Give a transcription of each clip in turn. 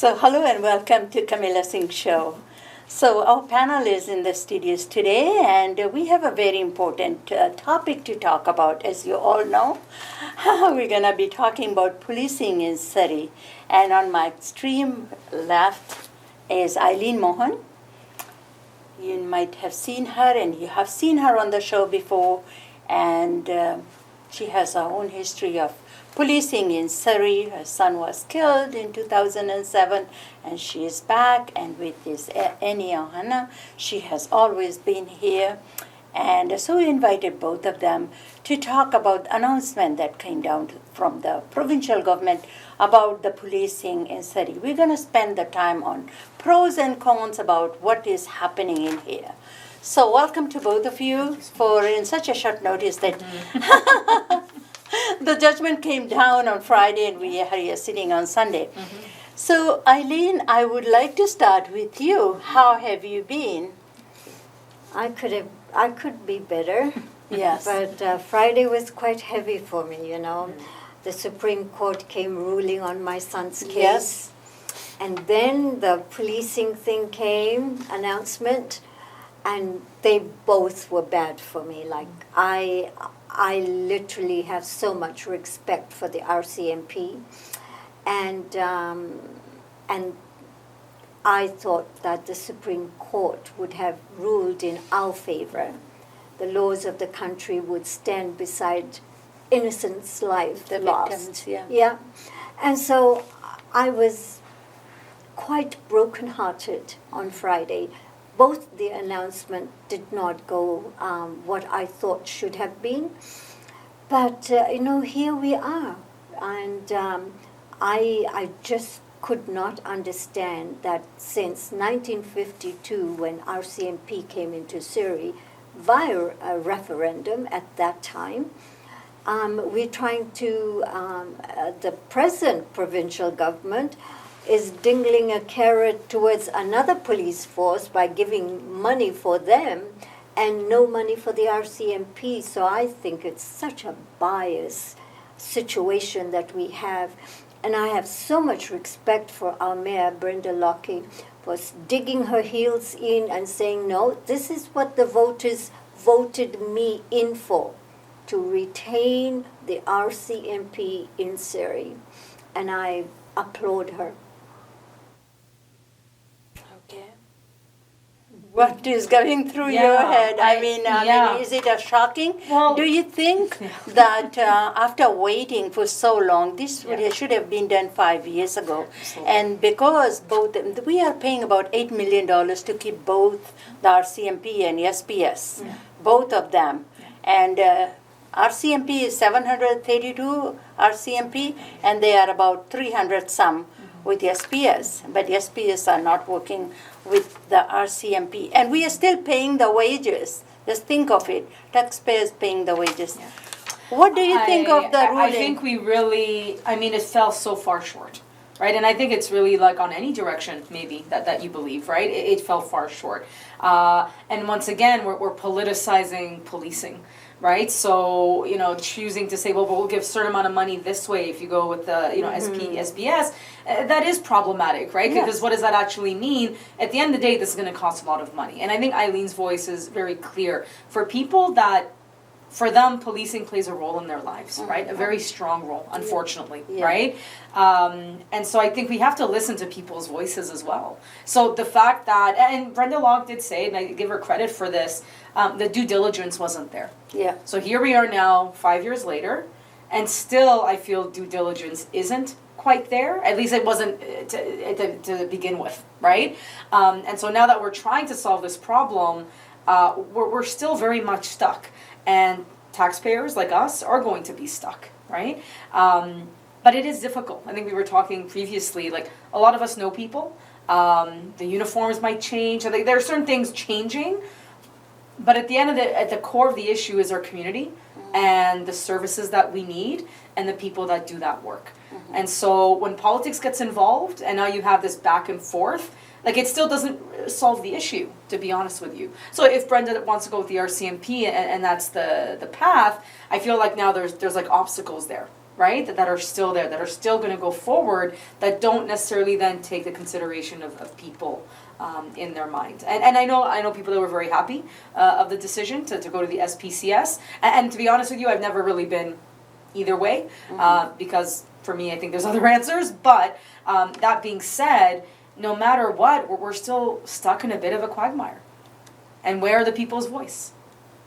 So hello and welcome to Kamila Singh show. So our panel is in the studios today and we have a very important topic to talk about. As you all know, we're going to be talking about policing in Surrey. And on my extreme left is Eileen Mohan. You might have seen her and you have seen her on the show before. And she has her own history of policing in Surrey. Her son was killed in 2007 and she is back, and with this Annie Ohana, she has always been here. And so we invited both of them to talk about the announcement that came down from the provincial government about the policing in Surrey. We're going to spend the time on pros and cons about what is happening in here. So welcome to both of you for in such a short notice that the judgment came down on Friday and we are here sitting on Sunday. Mm-hmm. So Eileen, I would like to start with you. How have you been? I could be better. Yes. But Friday was quite heavy for me, you know. The Supreme Court came ruling on my son's case. Yes. And then the policing thing came, announcement, and they both were bad for me. Like, I literally have so much respect for the RCMP, and I thought that the Supreme Court would have ruled in our favor. The laws of the country would stand beside innocents' life The lost. victims, yeah. Yeah, and so I was quite broken-hearted on Friday. Both the announcement did not go what I thought should have been. But, here we are. And I just could not understand that since 1952, when RCMP came into Surrey, via a referendum at that time, we're trying to, the present provincial government is dingling a carrot towards another police force by giving money for them and no money for the RCMP. So I think it's such a biased situation that we have. And I have so much respect for our mayor, Brenda Lockie, for digging her heels in and saying, no, this is what the voters voted me in for, to retain the RCMP in Surrey. And I applaud her. What is going through your head? I mean, is it a shocking? Well, do you think that after waiting for so long, this should have been done 5 years ago? Absolutely. And because we are paying about $8 million to keep both the RCMP and SPS, both of them. And RCMP is 732 RCMP, and they are about 300 some with SPS, but SPS are not working with the RCMP. And we are still paying the wages. Just think of it, taxpayers paying the wages. Yeah. What do you think of the ruling? I think we really, it fell so far short, right? And I think it's really like on any direction, maybe, that you believe, right? It fell far short. And once again, we're politicizing policing. Right, so choosing to say, well, we'll give a certain amount of money this way if you go with the SPS, that is problematic, right? Yes. Because what does that actually mean? At the end of the day, this is going to cost a lot of money, and I think Eileen's voice is very clear for people that. For them, policing plays a role in their lives, right? A very strong role, unfortunately, right? And so I think we have to listen to people's voices as well. So the fact that, and Brenda Locke did say, and I give her credit for this, the due diligence wasn't there. Yeah. So here we are now, 5 years later, and still I feel due diligence isn't quite there. At least it wasn't to begin with, right? And so now that we're trying to solve this problem, we're still very much stuck. And taxpayers like us are going to be stuck, right? But it is difficult. I think we were talking previously, like a lot of us know people. The uniforms might change. I think there are certain things changing. But at the end of at the core of the issue is our community and the services that we need and the people that do that work. Mm-hmm. And so when politics gets involved and now you have this back and forth, like it still doesn't solve the issue, to be honest with you. So if Brenda wants to go with the RCMP and that's the path, I feel like now there's like obstacles there. right? That are still there, that are still going to go forward, that don't necessarily then take the consideration of people in their mind. And I know people that were very happy of the decision to go to the SPCS. And to be honest with you, I've never really been either way, because for me, I think there's other answers. But that being said, no matter what, we're still stuck in a bit of a quagmire. And where are the people's voice?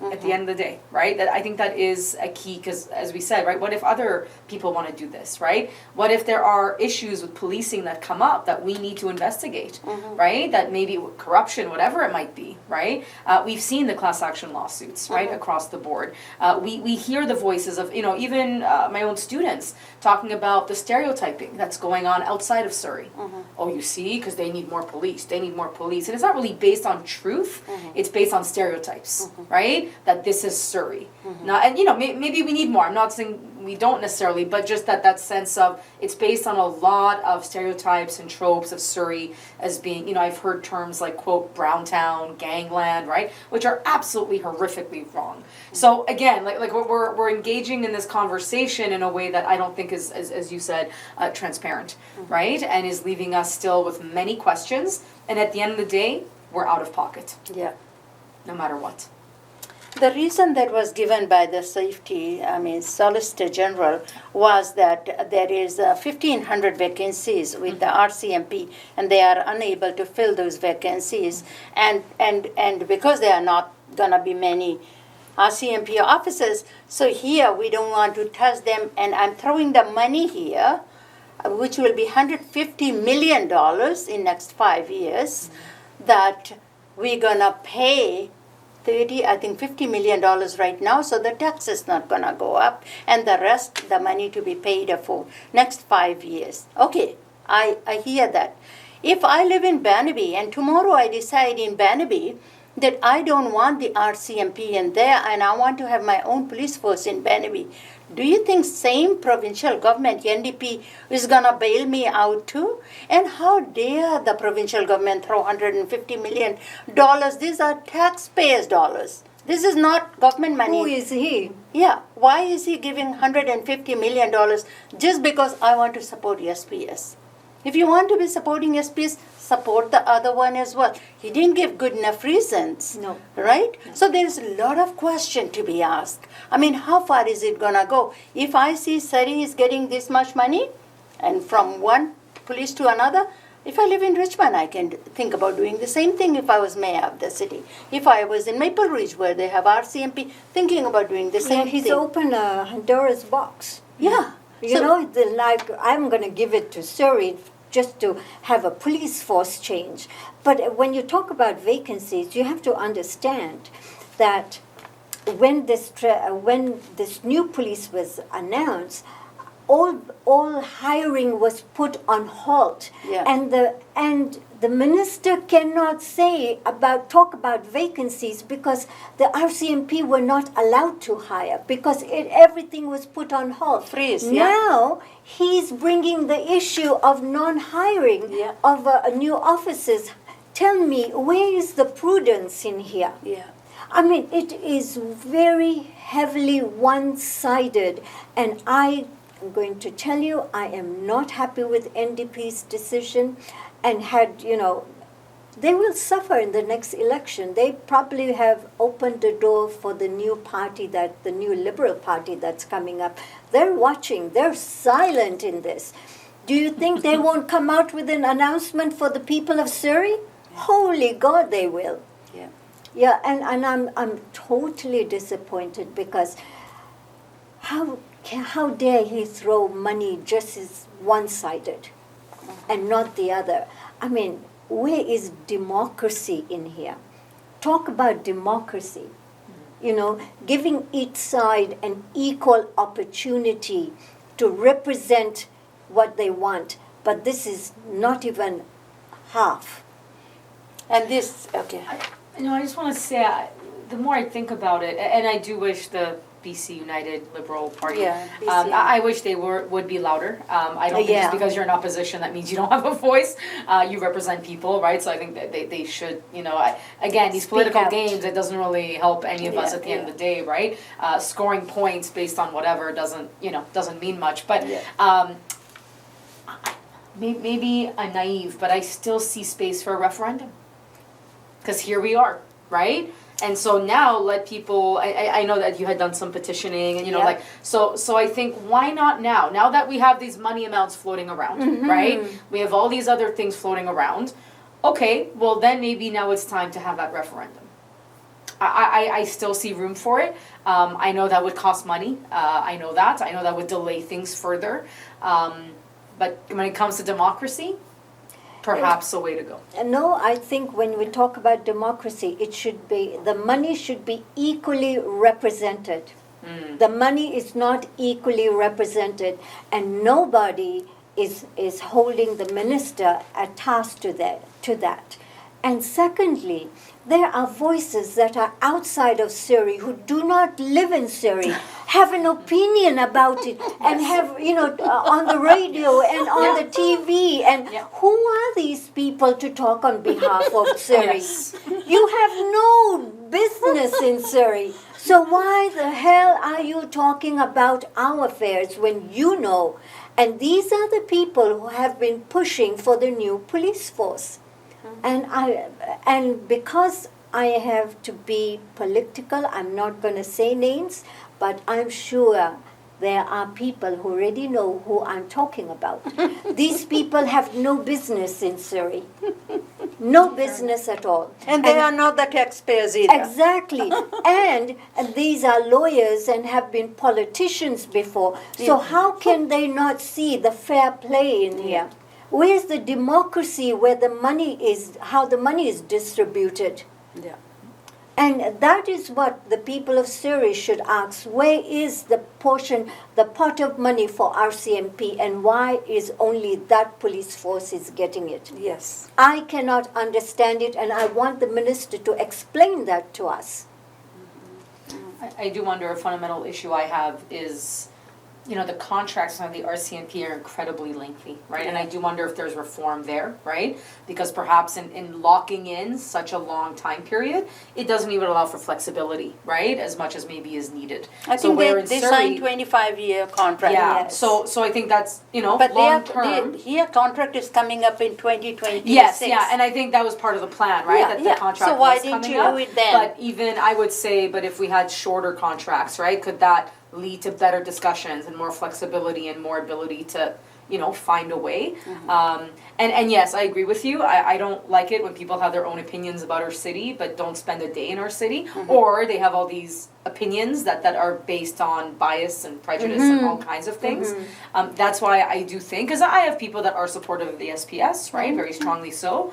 At the end of the day, right? That I think that is a key, because as we said, right, what if other people want to do this, right? What if there are issues with policing that come up that we need to investigate, right? That maybe corruption, whatever it might be, right? We've seen the class action lawsuits, right, across the board. We hear the voices of, even my own students talking about the stereotyping that's going on outside of Surrey. Oh, you see, because they need more police, they need more police. And it's not really based on truth, it's based on stereotypes, right? That this is Surrey. Not, and maybe we need more. I'm not saying we don't necessarily, but just that sense of it's based on a lot of stereotypes and tropes of Surrey as being, I've heard terms like, quote, brown town, gangland, right? Which are absolutely horrifically wrong. So again, like we're engaging in this conversation in a way that I don't think is, as you said, transparent, right? And is leaving us still with many questions. And at the end of the day, we're out of pocket. Yeah. No matter what. The reason that was given by the Solicitor General was that there is 1,500 vacancies with the RCMP, and they are unable to fill those vacancies. And because there are not going to be many RCMP officers, so here we don't want to touch them, and I'm throwing the money here, which will be $150 million in next 5 years, that we're going to pay $50 million right now, so the tax is not going to go up, and the rest, the money to be paid for next 5 years. Okay, I hear that. If I live in Bannaby and tomorrow I decide in Bannaby that I don't want the RCMP in there and I want to have my own police force in Bannaby, do you think same provincial government, NDP, is going to bail me out too? And how dare the provincial government throw $150 million? These are taxpayers' dollars. This is not government money. Who is he? Yeah. Why is he giving $150 million just because I want to support SPS? If you want to be supporting SPS, support the other one as well. He didn't give good enough reasons. No. Right? No. So there is a lot of question to be asked. How far is it going to go? If I see Surrey is getting this much money, and from one police to another, if I live in Richmond, I can think about doing the same thing if I was mayor of the city. If I was in Maple Ridge, where they have RCMP, thinking about doing the same thing. He's opened a Honduras box. Yeah. I'm going to give it to Surrey just to have a police force change. But when you talk about vacancies, you have to understand that when this new police was announced, all hiring was put on halt, yeah. and the minister cannot talk about vacancies because the RCMP were not allowed to hire because everything was put on halt. Freeze. Now he's bringing the issue of non-hiring of new officers. Tell me, where is the prudence in here? Yeah. It is very heavily one-sided, and I'm going to tell you, I am not happy with NDP's decision, and they will suffer in the next election. They probably have opened the door for the new party, the new Liberal Party that's coming up. They're watching. They're silent in this. Do you think they won't come out with an announcement for the people of Surrey? Holy God, they will. Yeah. Yeah, and I'm totally disappointed because how dare he throw money just as one-sided and not the other? Where is democracy in here? Talk about democracy. Giving each side an equal opportunity to represent what they want. But this is not even half. And this, okay. I just want to say, the more I think about it, and I do wish the BC United Liberal Party. Yeah, BC. I wish they would be louder. I don't think Yeah. just because you're in opposition that means you don't have a voice. You represent people, right? So I think that they should, again, these Speak political out. games, it doesn't really help any of us Yeah, at the end yeah. of the day, right? Scoring points based on whatever doesn't mean much. But Yeah. maybe I'm naive, but I still see space for a referendum. Because here we are, right? And so now let people, I know that you had done some petitioning and, Yeah. so I think why not now? Now that we have these money amounts floating around, right? We have all these other things floating around. Okay, well then maybe now it's time to have that referendum. I still see room for it. I know that would cost money. I know that would delay things further. But when it comes to democracy, perhaps a way to go. No, I think when we talk about democracy, the money should be equally represented. The money is not equally represented, and nobody is holding the minister a task to that. And secondly, there are voices that are outside of Surrey who do not live in Surrey, have an opinion about it, and have, on the radio and on the TV. And who are these people to talk on behalf of Surrey? Yes. You have no business in Surrey. So why the hell are you talking about our affairs when you know? And these are the people who have been pushing for the new police force. And because I have to be political, I'm not going to say names, but I'm sure there are people who already know who I'm talking about. These people have no business in Surrey. No business at all. And they are not the taxpayers either. Exactly. and these are lawyers and have been politicians before. So how can they not see the fair play in here? Where's the democracy where how the money is distributed? Yeah. And that is what the people of Surrey should ask. Where is the pot of money for RCMP, and why is only that police force is getting it? Yes. I cannot understand it, and I want the minister to explain that to us. I do wonder, a fundamental issue I have is, the contracts on the RCMP are incredibly lengthy, right? And I do wonder if there's reform there, right? Because perhaps in locking in such a long time period, it doesn't even allow for flexibility, right? As much as maybe is needed. I think they signed 25-year contract. Yeah, Yes. so I think that's, But long term. their contract is coming up in 2026. Yes, and I think that was part of the plan, right? That the contract So why was didn't coming you up. do it then? But even, I would say, if we had shorter contracts, right? Could that lead to better discussions and more flexibility and more ability to, find a way? And yes, I agree with you. I don't like it when people have their own opinions about our city but don't spend a day in our city, or they have all these opinions that are based on bias and prejudice and all kinds of things. That's why I do think, because I have people that are supportive of the SPS, right? Very strongly so.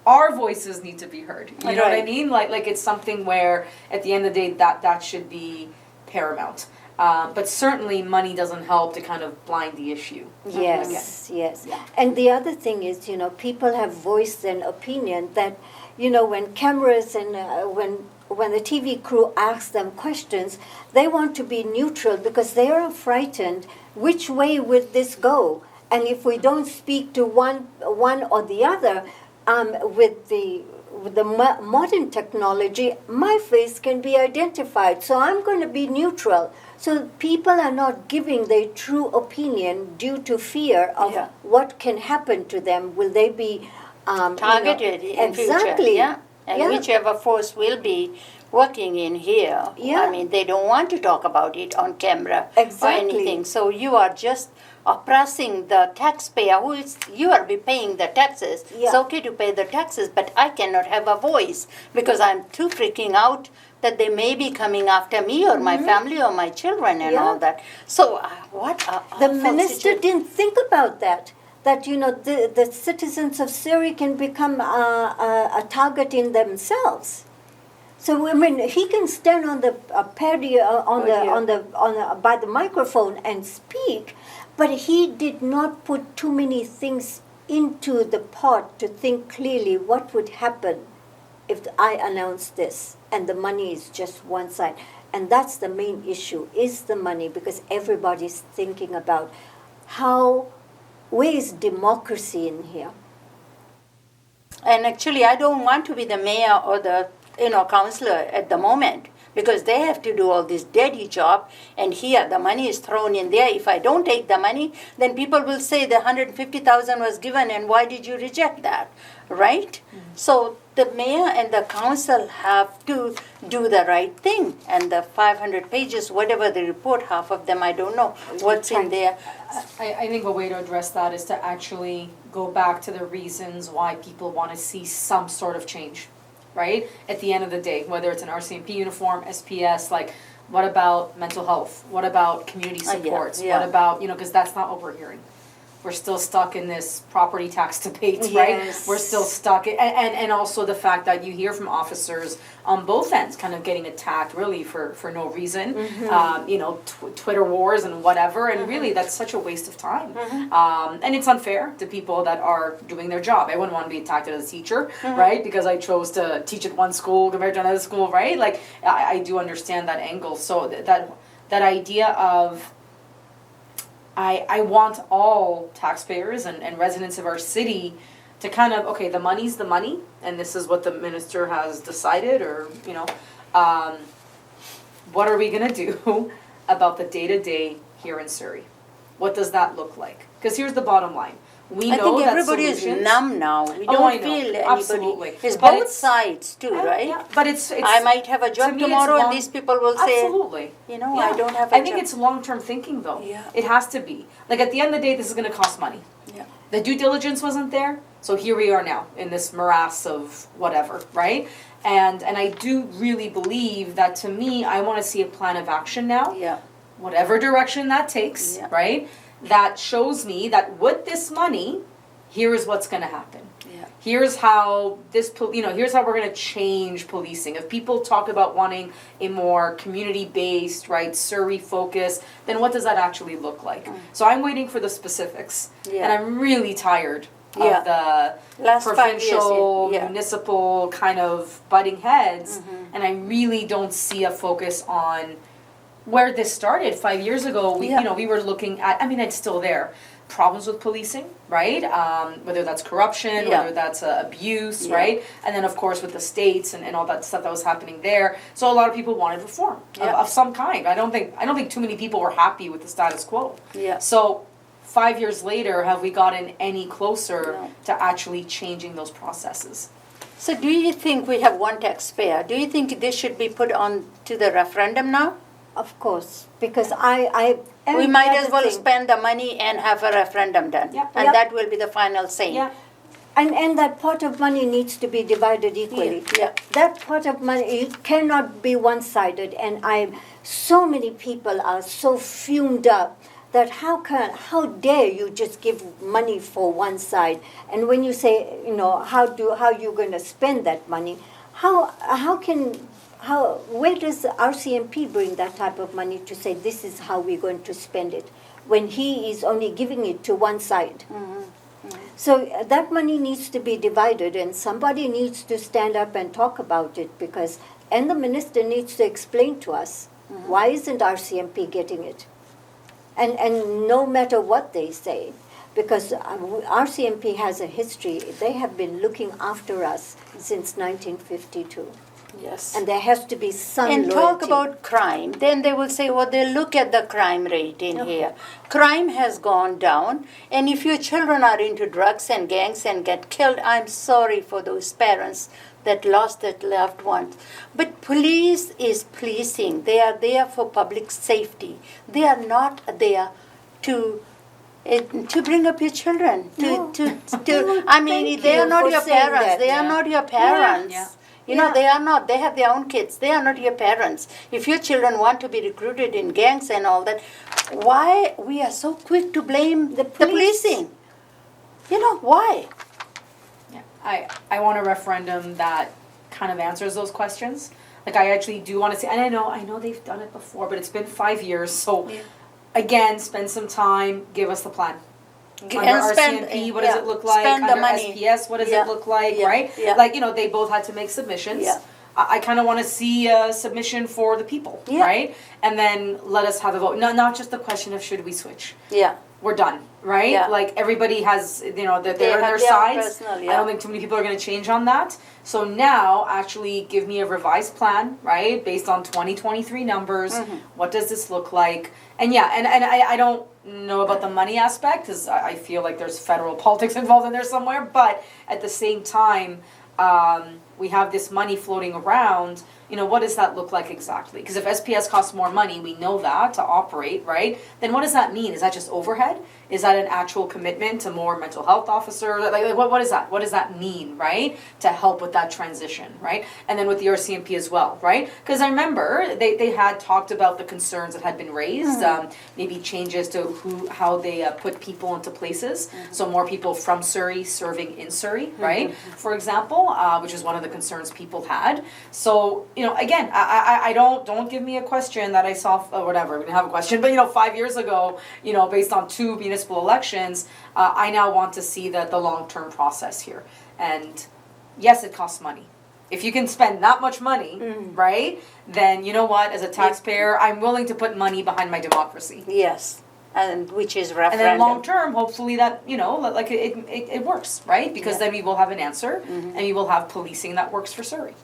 Our voices need to be heard. You know what I mean? Like it's something where at the end of the day that should be paramount. But certainly money doesn't help to kind of blind the issue. Yes. And the other thing is, people have voiced an opinion that, when cameras and when the TV crew asks them questions, they want to be neutral because they are frightened. Which way would this go? And if we don't speak to one or the other, with the modern technology, my face can be identified. So I'm going to be neutral. So people are not giving their true opinion due to fear of what can happen to them. Will they be targeted in exactly. future? Yeah. And whichever force will be working in here. Yeah. I mean, they don't want to talk about it on camera Exactly. or anything. So you are just oppressing the taxpayer you are be paying the taxes. Yeah. It's okay to pay the taxes, but I cannot have a voice because I'm too freaking out that they may be coming after me or my family or my children and all that. So the minister didn't think about that the citizens of Surrey can become a target in themselves. So I mean, he can stand on the patio by the microphone and speak, but he did not put too many things into the pot to think clearly what would happen if I announced this. and the money is just one side. And that's the main issue, is the money, because everybody's thinking about where is democracy in here? And actually, I don't want to be the mayor or the councillor at the moment, because they have to do all this dirty job, and here the money is thrown in there. If I don't take the money, then people will say the 150,000 was given, and why did you reject that, right? So the mayor and the council have to do the right thing, and the 500 pages, whatever the report, half of them I don't know what's in there. I think a way to address that is to actually go back to the reasons why people want to see some sort of change, right? At the end of the day, whether it's an RCMP uniform, SPS, like, what about mental health? What about community supports? yeah. What about, because that's not what we're hearing. We're still stuck in this property tax debate, right? Yes. We're still stuck, and also the fact that you hear from officers on both ends kind of getting attacked really for no reason, Twitter wars and whatever, and really that's such a waste of time. And it's unfair to people that are doing their job. I wouldn't want to be attacked as a teacher, right? Because I chose to teach at one school compared to another school, right? Like, I do understand that angle. So that idea of, I want all taxpayers and residents of our city to kind of, okay, the money's the money, and this is what the minister has decided, or, what are we gonna do about the day-to-day here in Surrey? What does that look like? Because here's the bottom line. We I know think that everybody is solutions- numb now. We Oh, don't I know. feel anybody. Absolutely. It's But both sides too, right? Yeah, but it's I might have a to job me, it's tomorrow, and long- these people will say, Absolutely. I Yeah. don't have a job. I think it's long-term thinking, though. Yeah. It has to be. Like, at the end of the day, this is gonna cost money. Yeah. The due diligence wasn't there, so here we are now in this morass of whatever, right? And I do really believe that, to me, I wanna see a plan of action now, Yeah. whatever direction that takes, Yeah. right? That shows me that with this money, here is what's gonna happen. Yeah. Here's how here's how we're gonna change policing. If people talk about wanting a more community-based, right, Surrey focus, then what does that actually look like? So I'm waiting for the specifics, Yeah. and I'm really tired Yeah. of the Last 5 years, provincial, yeah. municipal kind of butting heads, and I really don't see a focus on where this started 5 years ago. Yeah. We were looking at, it's still there. Problems with policing, right? Whether that's corruption, Yeah. whether that's abuse, Yeah. right? And then of course with the states and all that stuff that was happening there. So a lot of people wanted reform Yeah. of some kind. I don't think too many people were happy with the status quo. Yeah. So 5 years later, have we gotten any closer No. to actually changing those processes? So do you think we have one taxpayer? Do you think this should be put on to the referendum now? Of course, because I We and might the as other well thing- spend the money and have a referendum done. Yeah. And Yeah. that will be the final say. Yeah. And that pot of money needs to be divided equally. Yeah. That pot of money, it cannot be one-sided, and so many people are so fumed up that how dare you just give money for one side? And when you say, how you going to spend that money, where does RCMP bring that type of money to say this is how we're going to spend it, when he is only giving it to one side? So that money needs to be divided, and somebody needs to stand up and talk about it, and the minister needs to explain to us, why isn't RCMP getting it? And no matter what they say, because RCMP has a history, they have been looking after us since 1952. Yes. And there has to be some And loyalty. talk about crime. Then they will say, they look at the crime rate in here. Crime has gone down. And if your children are into drugs and gangs and get killed, I'm sorry for those parents that lost their loved ones. But police is policing. They are there for public safety. They are not there to bring up your children. No. I mean, Thank they are you not for your saying parents. that. They are Yeah. not your parents. Yeah. They are not. They have their own kids. They are not your parents. If your children want to be recruited in gangs and all that, why we are so quick to blame the policing? Why? Yeah. I want a referendum that kind of answers those questions. Like, I actually do want to see, and I know they've done it before, but it's been 5 years, so again, spend some time, give us the plan. Under RCMP, what does it look like? Spend the Under money. SPS, what does Yeah. it look like, Yeah. right? Yeah. Like, they both had to make submissions. Yeah. I kind of want to see a submission for the people, Yeah. right? And then let us have a vote. No, not just the question of should we switch. Yeah. We're done, right? Yeah. Like everybody has, they're on They their have their sides. personal, I yeah. don't think too many people are going to change on that. So now, actually, give me a revised plan, right, based on 2023 numbers. What does this look like? And yeah, and I don't know about the money aspect because I feel like there's federal politics involved in there somewhere. But at the same time, we have this money floating around. You know, what does that look like exactly? Because if SPS costs more money, we know that to operate, right? Then what does that mean? Is that just overhead? Is that an actual commitment to more mental health officer? Like what is that? What does that mean, right? To help with that transition, right? And then with the RCMP as well, right? Because I remember they had talked about the concerns that had been raised, maybe changes to how they put people into places. So more people from Surrey serving in Surrey, right? For example, which is one of the concerns people had. So, you know, again, I don't give me a question that I saw, or whatever, we didn't have a question, but, you know, 5 years ago, you know, based on 2 municipal elections, I now want to see the long-term process here. And yes, it costs money. If you can spend that much money, right, then you know what, as a taxpayer, I'm willing to put money behind my democracy. Yes. And which is referendum. And then long term, hopefully that, you know, like it works, right? Because then we will have an answer and we will have policing that works for Surrey.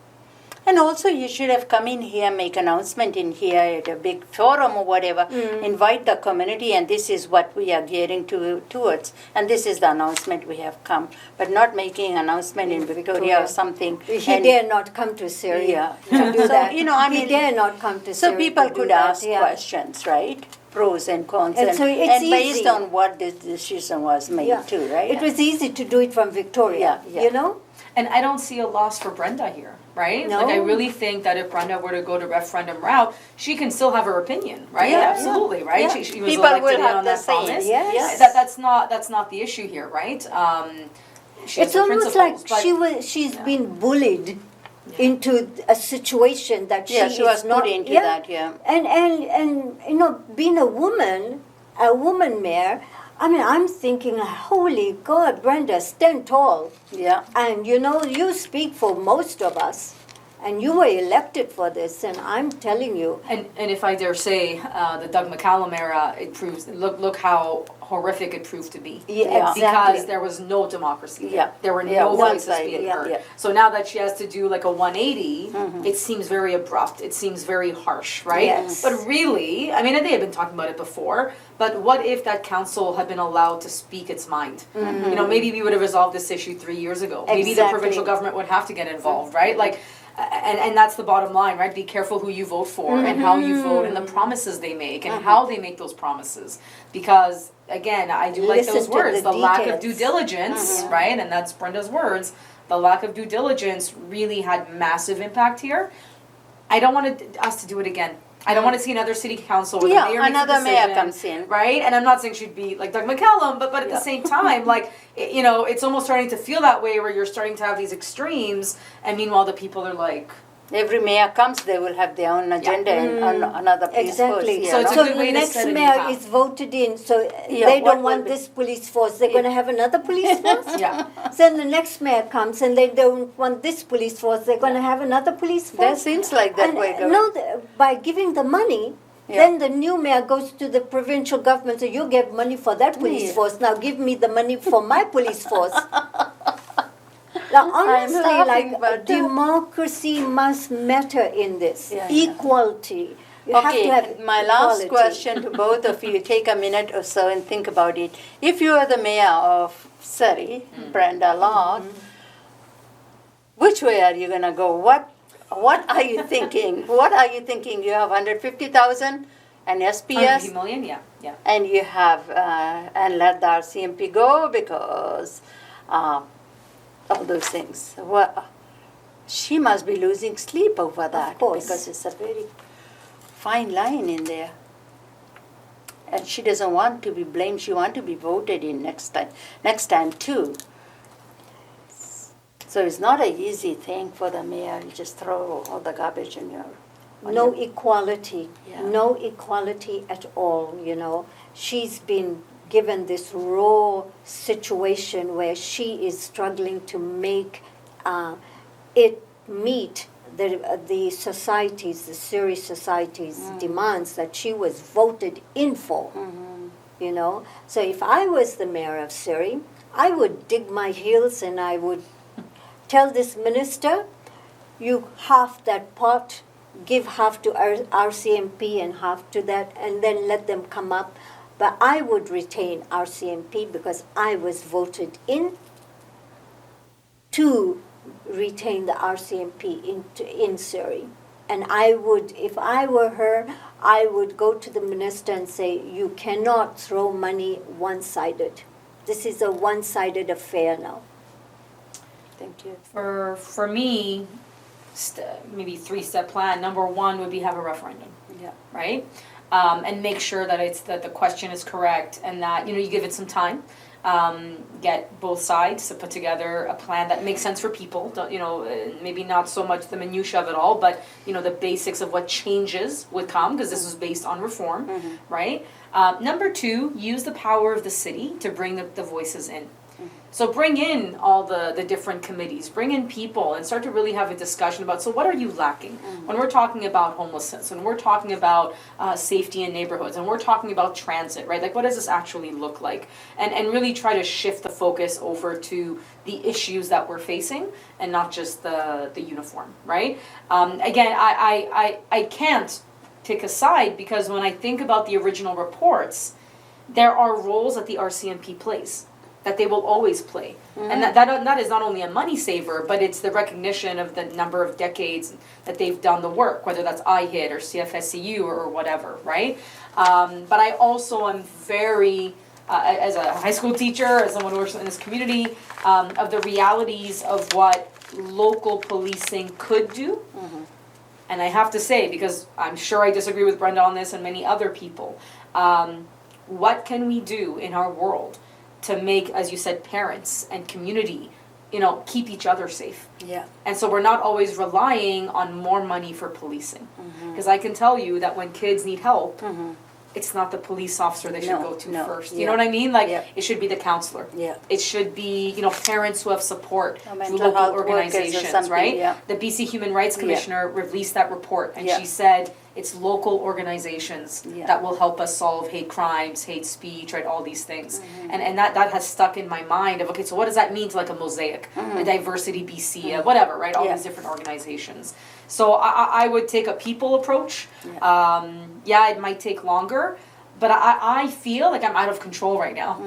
And also you should have come in here, make announcement in here at a big forum or whatever, invite the community, and this is what we are gearing towards, and this is the announcement we have come. But not making announcement in Victoria or something. He dare not come to Syria to do So, that. you know, I He mean, dare not come to so Syria people to do could that, ask yeah. questions, right? Pros and cons, And and, so it's and based easy. on what this decision was made Yeah. too, right? It was easy to do it from Victoria, Yeah. you know? And I don't see a loss for Brenda here, right? No. Like I really think that if Brenda were to go to referendum route, she can still have her opinion, right? Yeah, Absolutely, right? yeah. She was People elected will in have on the that same, promise. yes. That's not the issue here, right? She has It's her almost like principles, but she's been bullied into a situation that yeah, she she is was not, put into yeah. that, yeah. And you know, being a woman mayor, I mean, I'm thinking, holy God, Brenda, stand tall. Yeah. And you know, you speak for most of us, and you were elected for this, and I'm telling you. And if I dare say, the Doug McCallum era, it proves, look how horrific it proved to be. Yeah, exactly. Because there was no democracy there. Yeah. There were Yeah, no voices one-sided, being yeah, heard. yeah. So now that she has to do like a 180, it seems very abrupt. It seems very harsh, right? Yes. But really, I mean, they have been talking about it before, but what if that council had been allowed to speak its mind? You know, maybe we would have resolved this issue 3 years ago. Maybe the Exactly. provincial government would have to get involved, right? Like, and that's the bottom line, right? Be careful who you vote for and how you vote and the promises they make and how they make those promises. Because, again, I do like Listen those to words, the lack of details. due diligence, right? And that's Brenda's words. The lack of due diligence really had massive impact here. I don't want us to do it again. I don't want to see another city council where Yeah, the mayor makes a another mayor decision, comes in. right? And I'm not saying she'd be like Doug McCallum, but at Yeah. the same time, like, you know, it's almost starting to feel that way where you're starting to have these extremes, and meanwhile the people are like, Every mayor comes, they will have their own agenda and another place Exactly. first. So it's a So good way the to set next a new mayor path. is voted in, so Yeah, they what don't want will be- this police force. They're going to have another police force. yeah. Then the next mayor comes, and they don't want this police force. They're going to have another police That force. seems like that And, way going. no, by giving the money, Yeah. then the new mayor goes to the provincial government. So you get money for that police Yeah. force. Now give me the money for my police force. Now, honestly, laughing, like but- democracy must matter in this. Yeah, yeah. Equality. You have Okay, to have my last equality. question to both of you, take a minute or so and think about it. If you are the mayor of Surrey, Brenda Locke, which way are you going to go? What are you thinking? What are you thinking? You have 150,000 and SPS, 150 million, yeah. and you have, and let the RCMP go because all those things. Well, she must be losing sleep over that course. because it's a very fine line in there. And she doesn't want to be blamed. She wants to be voted in next time too. So it's not an easy thing for the mayor. You just throw all the garbage in your. No equality. Yeah. No equality at all, you know. She's been given this raw situation where she is struggling to make it meet the society's, the Siri society's demands that she was voted in for. You know, so if I was the mayor of Siri, I would dig my heels and I would tell this minister, you half that pot, give half to RCMP and half to that, and then let them come up. But I would retain RCMP because I was voted in to retain the RCMP in Surrey. And I would, if I were her, I would go to the minister and say, you cannot throw money one-sided. This is a one-sided affair now. Thank you. For me, maybe 3-step plan. Number 1 would be have a referendum. Yeah. Right? And make sure that the question is correct and that you give it some time. Get both sides to put together a plan that makes sense for people. Maybe not so much the minutia of it all, but the basics of what changes would come, because this was based on reform, right? Number 2, use the power of the city to bring the voices in. So bring in all the different committees, bring in people and start to really have a discussion about, so what are you lacking? When we're talking about homelessness, when we're talking about safety in neighborhoods, and we're talking about transit, right? Like, what does this actually look like? And really try to shift the focus over to the issues that we're facing and not just the uniform, right? Again, I can't pick a side, because when I think about the original reports, there are roles that the RCMP plays, that they will always play. And that is not only a money saver, but it's the recognition of the number of decades that they've done the work, whether that's IHIT or CFSCU or whatever, right? But I also am very, as a high school teacher, as someone who works in this community, of the realities of what local policing could do. And I have to say, because I'm sure I disagree with Brenda on this and many other people, what can we do in our world to make, as you said, parents and community, keep each other safe? Yeah. And so we're not always relying on more money for policing. Because I can tell you that when kids need help, it's not the police officer they should go to first. You know what I mean? Like, it should be the counselor. Yeah. It should be, parents who have support through mental local health workers or organizations, something, right? yeah. The BC Human Rights Commissioner released that report, and Yeah. she said it's local organizations Yeah. that will help us solve hate crimes, hate speech, right, all these things. And that has stuck in my mind of, okay, so what does that mean to like a Mosaic, a Diversity BC, whatever, right, all Yeah. these different organizations. So I would take a people approach. It might take longer, but I feel like I'm out of control right now,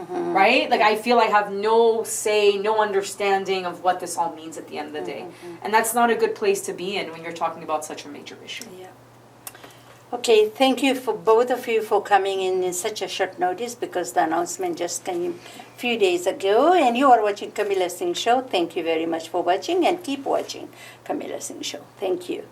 right? Like, I feel I have no say, no understanding of what this all means at the end of the day. And that's not a good place to be in when you're talking about such a major issue. Yeah. Okay, thank you for both of you for coming in such a short notice, because the announcement just came a few days ago. And you are watching Kamila Singh Show. Thank you very much for watching, and keep watching Kamila Singh Show. Thank you.